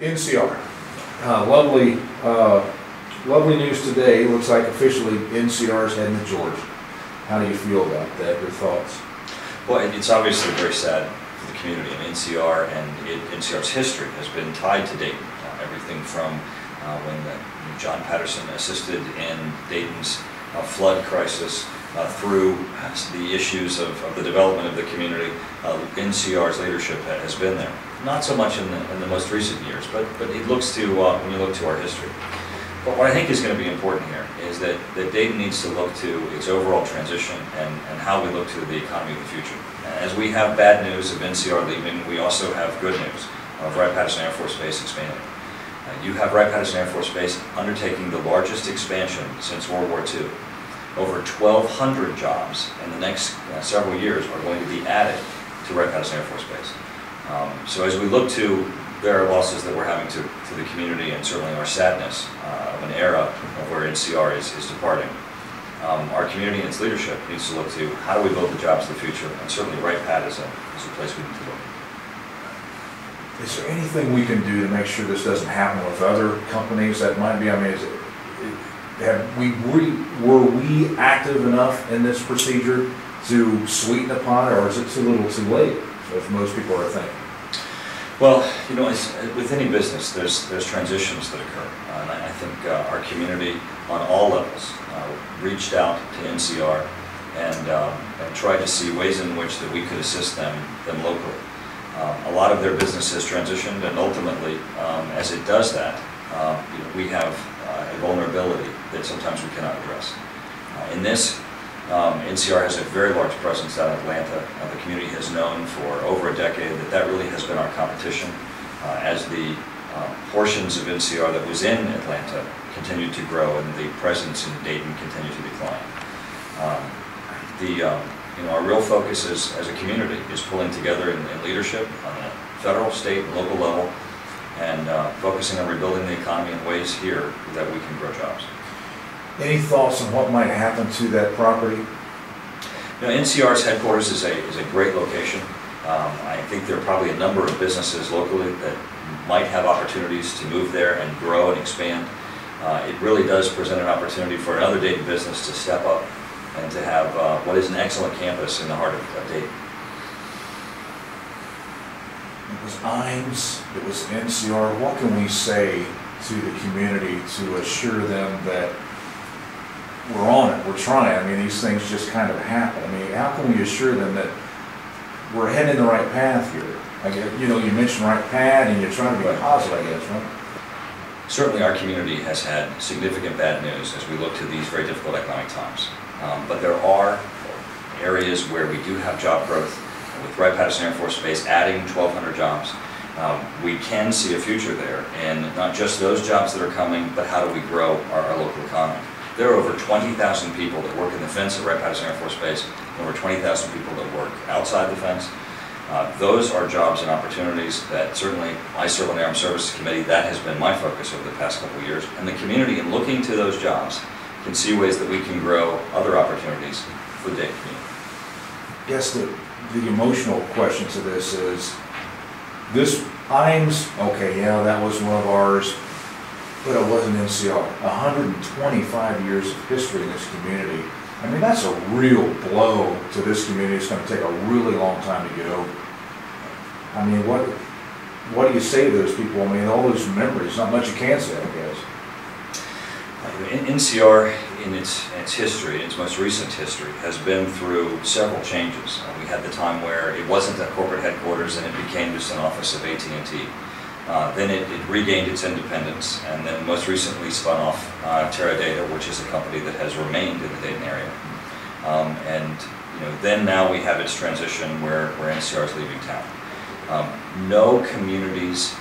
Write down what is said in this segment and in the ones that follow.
NCR, lovely news today. Looks like officially NCR is heading to Georgia. How do you feel about that? Your thoughts? Well, it's obviously very sad for the community, and NCR and NCR's history has been tied to Dayton. Everything from when John Patterson assisted in Dayton's flood crisis through the issues of the development of the community. NCR's leadership has been there. Not so much in the most recent years, but it looks to, when you look to our history. But what I think is going to be important here is that Dayton needs to look to its overall transition and how we look to the economy of the future. As we have bad news of NCR leaving, we also have good news of Wright-Patterson Air Force Base expanding. You have Wright-Patterson Air Force Base undertaking the largest expansion since World War II. Over 1,200 jobs in the next several years are going to be added to Wright-Patterson Air Force Base. So as we look to their losses that we're having to the community, and certainly our sadness of an era of where NCR is departing, our community and its leadership needs to look to how do we build the jobs of the future, and certainly Wright-Pat is a place we need to look. Is there anything we can do to make sure this doesn't happen with other companies that might be, I mean, were we active enough in this procedure to sweeten the pot, or is it too little too late, as most people are thinking? Well, you know, with any business, there's transitions that occur, and I think our community on all levels reached out to NCR and tried to see ways in which that we could assist them locally. A lot of their business has transitioned, and ultimately, as it does that, you know, we have a vulnerability that sometimes we cannot address. In this, NCR has a very large presence out in Atlanta. The community has known for over a decade that really has been our competition as the portions of NCR that was in Atlanta continued to grow and the presence in Dayton continued to decline. You know, our real focus as a community is pulling together in leadership on a federal, state, and local level, and focusing on rebuilding the economy in ways here that we can grow jobs. Any thoughts on what might happen to that property? You know, NCR's headquarters is a great location. I think there are probably a number of businesses locally that might have opportunities to move there and grow and expand. It really does present an opportunity for another Dayton business to step up and to have what is an excellent campus in the heart of Dayton. It was IMES, it was NCR. What can we say to the community to assure them that we're on it, we're trying? I mean, these things just kind of happen. I mean, how can we assure them that we're heading the right path here? I guess, you know, you mentioned right path, and you're trying to be positive, I guess, right? Certainly our community has had significant bad news as we look to these very difficult economic times. But there are areas where we do have job growth. With Wright-Patterson Air Force Base adding 1,200 jobs, we can see a future there, and not just those jobs that are coming, but how do we grow our local economy. There are over 20,000 people that work in the fence at Wright-Patterson Air Force Base, and over 20,000 people that work outside the fence. Those are jobs and opportunities that certainly I serve on the Armed Services Committee. That has been my focus over the past couple of years, and the community, in looking to those jobs, can see ways that we can grow other opportunities for the Dayton community. Yes, the emotional question to this is, this IMES, okay, yeah, that was one of ours, but it wasn't NCR. 125 years of history in this community. I mean, that's a real blow to this community. It's going to take a really long time to get over. I mean, what do you say to those people? I mean, all those memories, not much you can say, I guess. NCR, in its history, in its most recent history, has been through several changes. We had the time where it wasn't a corporate headquarters and it became just an office of AT&T. Then it regained its independence, and then most recently spun off Data, which is a company that has remained in the Dayton area. And you know, then now we have its transition where NCR is leaving town. No community's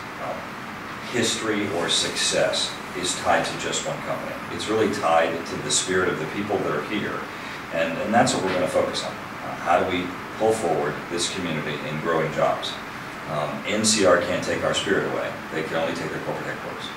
history or success is tied to just one company. It's really tied to the spirit of the people that are here, and that's what we're going to focus on. How do we pull forward this community in growing jobs? NCR can't take our spirit away. They can only take their corporate headquarters.